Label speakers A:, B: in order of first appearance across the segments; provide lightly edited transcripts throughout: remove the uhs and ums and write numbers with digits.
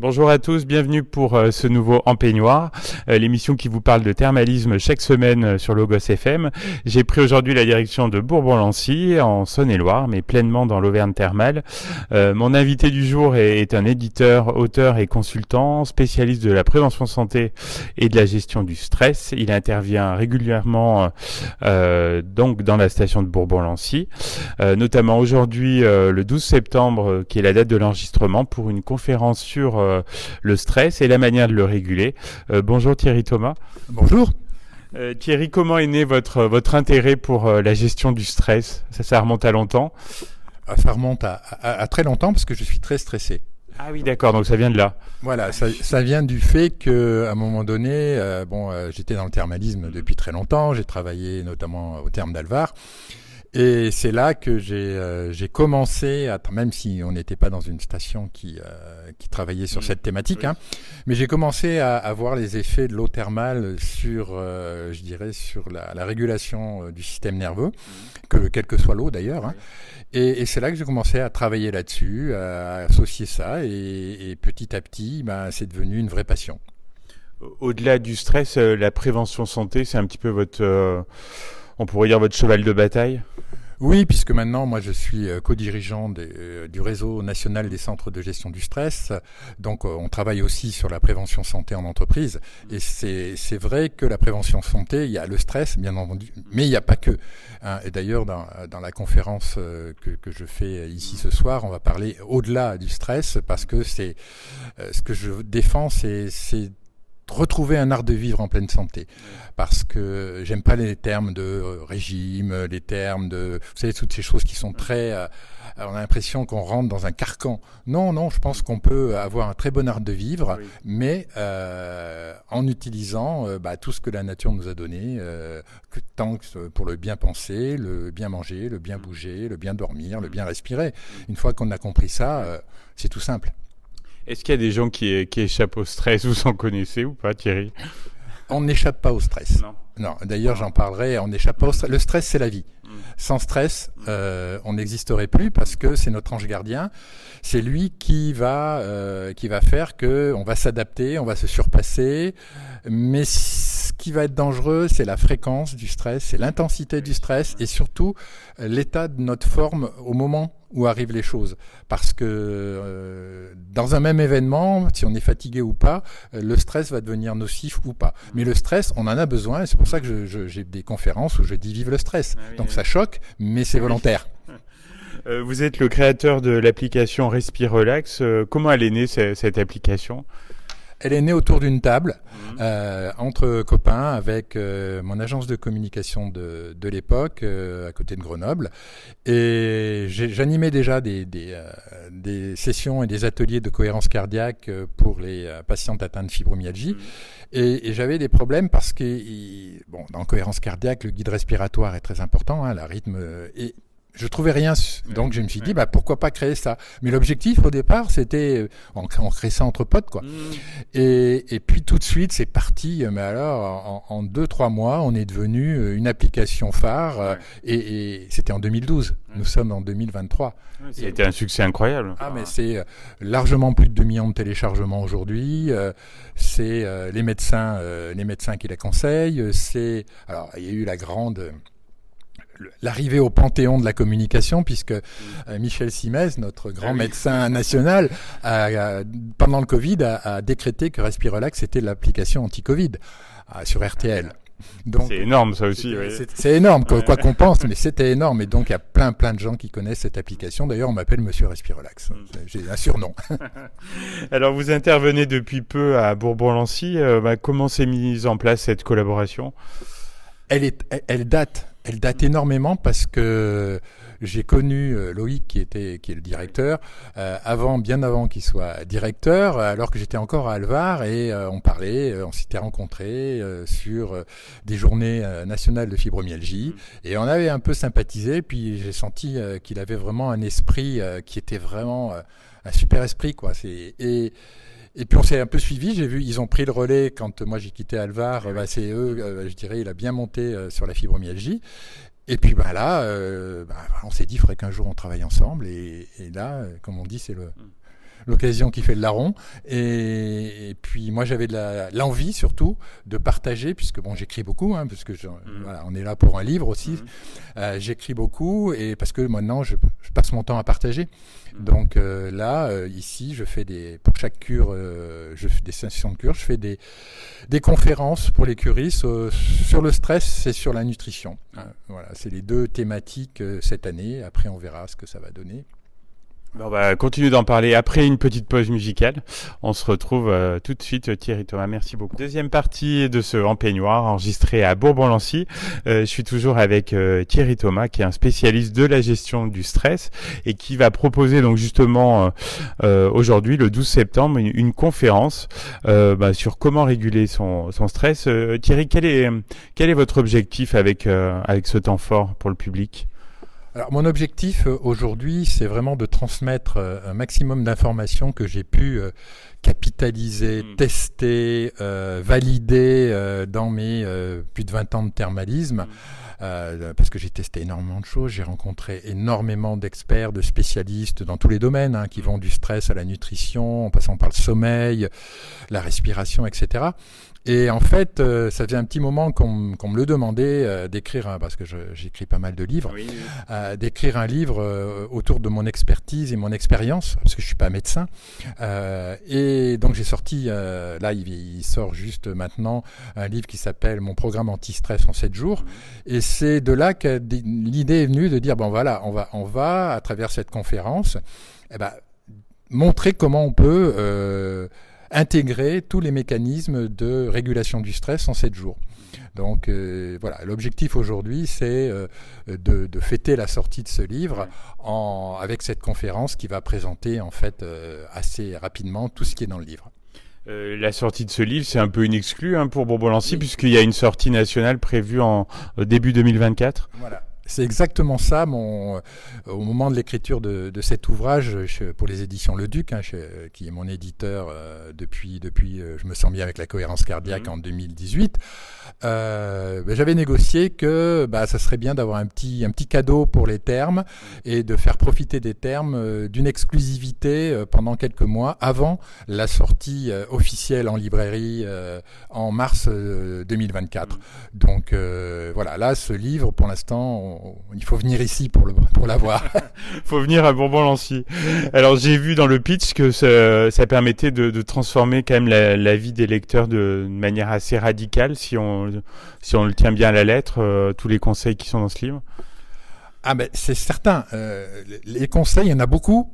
A: Bonjour à tous, bienvenue pour ce nouveau En Peignoir, l'émission qui vous parle de thermalisme chaque semaine sur Logos FM. J'ai pris aujourd'hui la direction de Bourbon-Lancy, en Saône-et-Loire, mais pleinement dans l'Auvergne thermale. Mon invité du jour est un éditeur, auteur et consultant, spécialiste de la prévention santé et de la gestion du stress. Il intervient régulièrement donc dans la station de Bourbon-Lancy, notamment aujourd'hui le 12 septembre, qui est la date de l'enregistrement, pour une conférence sur le stress et la manière de le réguler. Bonjour Thierry Thomas.
B: Bonjour.
A: Thierry, comment est né votre intérêt pour la gestion du stress ? Ça remonte à longtemps ?
B: Ça remonte à très longtemps parce que je suis très stressé.
A: Ah oui, d'accord, donc ça vient de là.
B: Voilà, ça vient du fait qu'à un moment donné, j'étais dans le thermalisme depuis très longtemps, j'ai travaillé notamment au therme d'Alvar. Et c'est là que j'ai commencé, même si on n'était pas dans une station qui travaillait sur cette thématique, oui. Mais j'ai commencé à voir les effets de l'eau thermale sur, je dirais, sur la régulation du système nerveux, quelle que soit l'eau d'ailleurs. Et c'est là que j'ai commencé à travailler là-dessus, à associer ça, et petit à petit, c'est devenu une vraie passion.
A: Au-delà du stress, la prévention santé, c'est un petit peu votre... on pourrait dire votre cheval de bataille ?
B: Oui, puisque maintenant, moi, je suis co-dirigeant du réseau national des centres de gestion du stress. Donc, on travaille aussi sur la prévention santé en entreprise. Et c'est vrai que la prévention santé, il y a le stress, bien entendu, mais il n'y a pas que. Et d'ailleurs, dans la conférence que je fais ici ce soir, on va parler au-delà du stress, parce que c'est ce que je défends, c'est retrouver un art de vivre en pleine santé, parce que j'aime pas les termes de régime, les termes de, vous savez, toutes ces choses qui sont très, on a l'impression qu'on rentre dans un carcan. Non, je pense qu'on peut avoir un très bon art de vivre, oui. Mais en utilisant tout ce que la nature nous a donné, tant pour le bien penser, le bien manger, le bien bouger, le bien dormir, le bien respirer. Une fois qu'on a compris ça, c'est tout simple.
A: Est-ce qu'il y a des gens qui échappent au stress ? Vous en connaissez ou pas, Thierry ?
B: On n'échappe pas au stress. Non. D'ailleurs, j'en parlerai. On n'échappe pas au stress. Le stress, c'est la vie. Sans stress, on n'existerait plus parce que c'est notre ange gardien. C'est lui qui va faire que on va s'adapter, on va se surpasser. Mais ce qui va être dangereux, c'est la fréquence du stress, c'est l'intensité du stress et surtout l'état de notre forme au moment où arrivent les choses. Parce que dans un même événement, si on est fatigué ou pas, le stress va devenir nocif ou pas. Mais le stress, on en a besoin et c'est pour ça que j'ai des conférences où je dis vive le stress. Donc ça choque, mais c'est volontaire.
A: Vous êtes le créateur de l'application Respirelax. Comment elle est née cette application ?
B: Elle est née autour d'une table, entre copains, avec mon agence de communication de l'époque, à côté de Grenoble. Et j'animais déjà des sessions et des ateliers de cohérence cardiaque pour les patientes atteintes de fibromyalgie. Et j'avais des problèmes parce que, dans cohérence cardiaque, le guide respiratoire est très important, le rythme est... Je trouvais rien, donc je me suis dit pourquoi pas créer ça. Mais l'objectif au départ c'était on crée ça entre potes quoi. Et puis tout de suite c'est parti. Mais alors en 2-3 mois on est devenu une application phare et c'était en 2012. Nous sommes en 2023.
A: C'était un succès incroyable.
B: Mais c'est largement plus de 2 millions de téléchargements aujourd'hui. C'est les médecins qui la conseillent. Alors il y a eu l'arrivée au panthéon de la communication, puisque Michel Simès, notre grand médecin national, pendant le Covid, a décrété que Respirelax était l'application anti-Covid sur RTL. Donc,
A: c'est énorme ça aussi.
B: C'est énorme, quoi qu'on pense, mais c'était énorme. Et donc il y a plein de gens qui connaissent cette application. D'ailleurs, on m'appelle Monsieur Respirelax. J'ai un surnom.
A: Alors vous intervenez depuis peu à Bourbon-Lancy. Comment s'est mise en place cette collaboration ?
B: Elle date énormément parce que j'ai connu Loïc qui est le directeur bien avant qu'il soit directeur, alors que j'étais encore à Alvar et on s'était rencontrés sur des journées nationales de fibromyalgie et on avait un peu sympathisé. Puis j'ai senti qu'il avait vraiment un esprit qui était vraiment un super esprit quoi. Et puis on s'est un peu suivi, j'ai vu, ils ont pris le relais quand moi j'ai quitté Alvar, c'est eux, je dirais, il a bien monté sur la fibromyalgie. Et puis on s'est dit, il faudrait qu'un jour on travaille ensemble, et là, comme on dit, l'occasion qui fait le larron. Et puis moi j'avais l'envie surtout de partager, puisque bon j'écris beaucoup, parce que voilà, on est là pour un livre aussi. J'écris beaucoup et parce que maintenant je passe mon temps à partager. Donc ici je fais pour chaque cure, je fais des sessions de cure, je fais des conférences pour les curistes sur le stress et sur la nutrition. Voilà, c'est les deux thématiques cette année. Après on verra ce que ça va donner.
A: On va continuer d'en parler après une petite pause musicale. On se retrouve tout de suite, Thierry Thomas. Merci beaucoup. Deuxième partie de ce En Peignoir enregistré à Bourbon-Lancy. Je suis toujours avec Thierry Thomas, qui est un spécialiste de la gestion du stress et qui va proposer donc justement aujourd'hui, le 12 septembre, une conférence sur comment réguler son stress. Thierry, quel est votre objectif avec ce temps fort pour le public ?
B: Alors mon objectif aujourd'hui, c'est vraiment de transmettre un maximum d'informations que j'ai pu capitaliser, tester, valider dans mes plus de 20 ans de thermalisme. Parce que j'ai testé énormément de choses, j'ai rencontré énormément d'experts, de spécialistes dans tous les domaines, qui vont du stress à la nutrition, en passant par le sommeil, la respiration, etc. Et en fait, ça faisait un petit moment qu'on me le demandait d'écrire, parce que j'écris pas mal de livres, d'écrire un livre autour de mon expertise et mon expérience, parce que je suis pas médecin. Et donc j'ai sorti, là il sort juste maintenant, un livre qui s'appelle Mon programme anti-stress en 7 jours. Et c'est de là que l'idée est venue de dire, bon voilà, on va à travers cette conférence, montrer comment on peut intégrer tous les mécanismes de régulation du stress en 7 jours. Donc voilà, l'objectif aujourd'hui, c'est de fêter la sortie de ce livre avec cette conférence qui va présenter en fait assez rapidement tout ce qui est dans le livre.
A: La sortie de ce livre, c'est un peu une exclue pour Bourbon-Lancy, puisqu'il y a une sortie nationale prévue en début 2024.
B: Voilà. C'est exactement ça. Au moment de l'écriture de cet ouvrage, pour les éditions Le Duc, qui est mon éditeur depuis je me sens bien avec la cohérence cardiaque en 2018, j'avais négocié que ça serait bien d'avoir un petit cadeau pour les termes et de faire profiter des termes d'une exclusivité pendant quelques mois avant la sortie officielle en librairie en mars 2024. Donc voilà, là ce livre pour l'instant il faut venir ici pour l'avoir.
A: Il faut venir à Bourbon-Lancy. Alors j'ai vu dans le pitch que ça permettait de transformer quand même la vie des lecteurs de manière assez radicale si on le tient bien à la lettre, tous les conseils qui sont dans ce livre.
B: C'est certain. Les conseils, il y en a beaucoup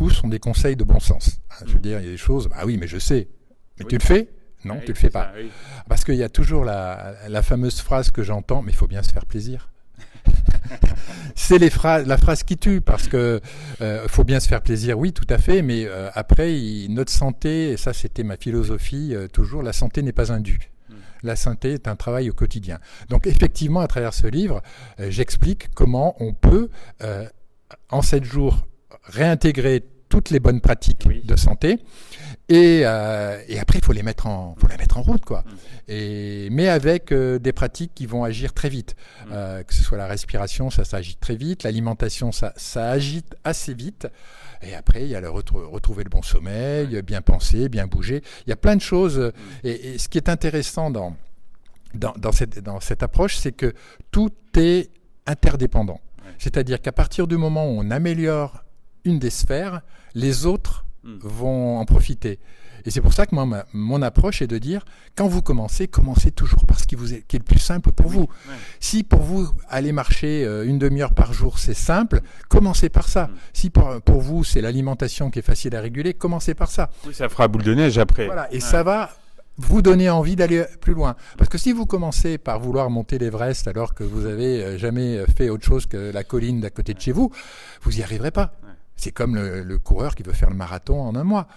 B: sont des conseils de bon sens. Je veux dire, il y a des choses, oui mais je sais. Mais tu le fais ? Non, tu le fais pas. Oui. Parce qu'il y a toujours la fameuse phrase que j'entends, mais il faut bien se faire plaisir. C'est la phrase qui tue, parce que faut bien se faire plaisir, oui, tout à fait, mais après, notre santé, et ça c'était ma philosophie toujours, la santé n'est pas un dû. La santé est un travail au quotidien. Donc effectivement, à travers ce livre, j'explique comment on peut, en 7 jours, réintégrer toutes les bonnes pratiques de santé. Et après, il faut les mettre en route, quoi. Mais avec des pratiques qui vont agir très vite. Que ce soit la respiration, ça agit très vite. L'alimentation, ça agite assez vite. Et après, il y a retrouver le bon sommeil, bien penser, bien bouger. Il y a plein de choses. Et ce qui est intéressant dans cette approche, c'est que tout est interdépendant. C'est-à-dire qu'à partir du moment où on améliore une des sphères, les autres vont en profiter. Et c'est pour ça que moi, mon approche est de dire, quand vous commencez toujours par ce qui est le plus simple pour vous. Si pour vous, aller marcher une demi-heure par jour, c'est simple, commencez par ça. Si pour vous, c'est l'alimentation qui est facile à réguler, commencez par ça.
A: Oui, ça fera boule de neige après.
B: Voilà, et ça va vous donner envie d'aller plus loin. Parce que si vous commencez par vouloir monter l'Everest alors que vous avez jamais fait autre chose que la colline d'à côté de chez vous, vous n'y arriverez pas. C'est comme le coureur qui veut faire le marathon en un mois.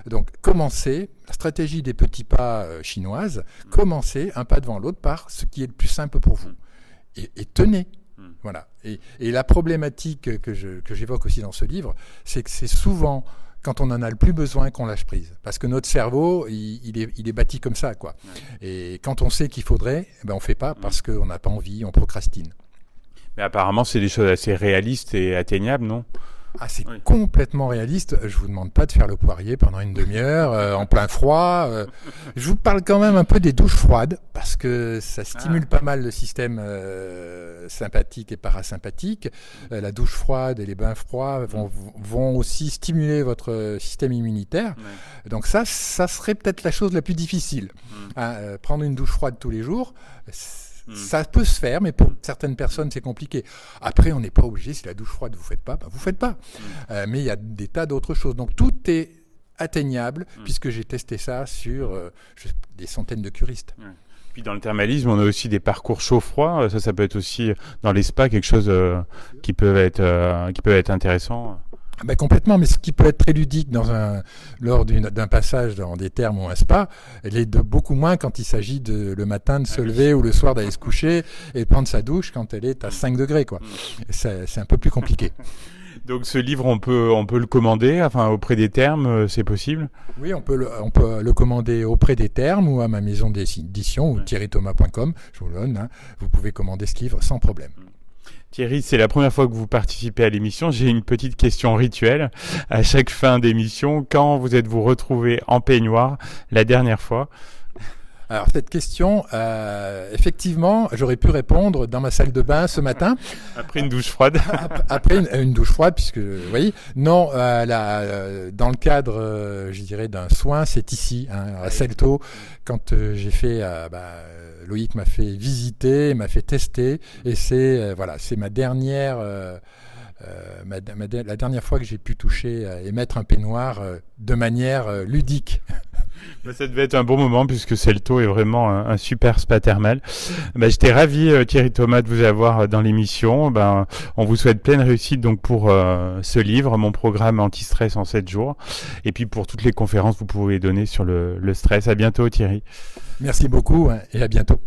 B: Donc, commencez, la stratégie des petits pas chinoise, commencez un pas devant l'autre par ce qui est le plus simple pour vous. Et tenez. Voilà. Et la problématique que j'évoque aussi dans ce livre, c'est que c'est souvent quand on en a le plus besoin qu'on lâche prise. Parce que notre cerveau, il est bâti comme ça, quoi. Et quand on sait qu'il faudrait, on ne fait pas parce qu'on n'a pas envie, on procrastine.
A: Mais apparemment, c'est des choses assez réalistes et atteignables, non ?
B: Ah, c'est complètement réaliste. Je vous demande pas de faire le poirier pendant une demi-heure en plein froid. Je vous parle quand même un peu des douches froides parce que ça stimule pas mal le système sympathique et parasympathique. La douche froide et les bains froids vont aussi stimuler votre système immunitaire. Donc ça serait peut-être la chose la plus difficile. Prendre une douche froide tous les jours. Ça peut se faire, mais pour certaines personnes, c'est compliqué. Après, on n'est pas obligé, si la douche froide, vous faites pas, vous faites pas. Mais il y a des tas d'autres choses. Donc, tout est atteignable, puisque j'ai testé ça sur des centaines de curistes.
A: Puis dans le thermalisme, on a aussi des parcours chaud-froid. Ça peut être aussi, dans les spas, quelque chose qui peut être intéressant.
B: Ben complètement, mais ce qui peut être très ludique lors d'un passage dans des thermes ou un spa, elle est de beaucoup moins quand il s'agit le matin de se lever ou le soir d'aller se coucher et de prendre sa douche quand elle est à 5 degrés, quoi. C'est un peu plus compliqué.
A: Donc ce livre, on peut le commander, auprès des thermes, c'est possible?
B: Oui, on peut le commander auprès des thermes ou à ma maison d'édition ou thierrythomas.com, je vous le donne. Vous pouvez commander ce livre sans problème.
A: Thierry, c'est la première fois que vous participez à l'émission. J'ai une petite question rituelle. À chaque fin d'émission, quand vous êtes-vous retrouvé en peignoir la dernière fois?
B: Alors cette question, effectivement, j'aurais pu répondre dans ma salle de bain ce matin.
A: Après une douche froide.
B: Après une douche froide, puisque, vous voyez, non, dans le cadre, je dirais, d'un soin, c'est ici, à Celto, quand j'ai fait, Loïc m'a fait visiter, m'a fait tester, et c'est ma dernière. La dernière fois que j'ai pu toucher et mettre un peignoir de manière ludique.
A: Ça devait être un bon moment puisque Celto est vraiment un super spa thermal. J'étais ravi, Thierry Thomas, de vous avoir dans l'émission. On vous souhaite pleine réussite donc pour ce livre, mon programme anti-stress en 7 jours. Et puis pour toutes les conférences que vous pouvez donner sur le stress. À bientôt, Thierry.
B: Merci beaucoup et à bientôt.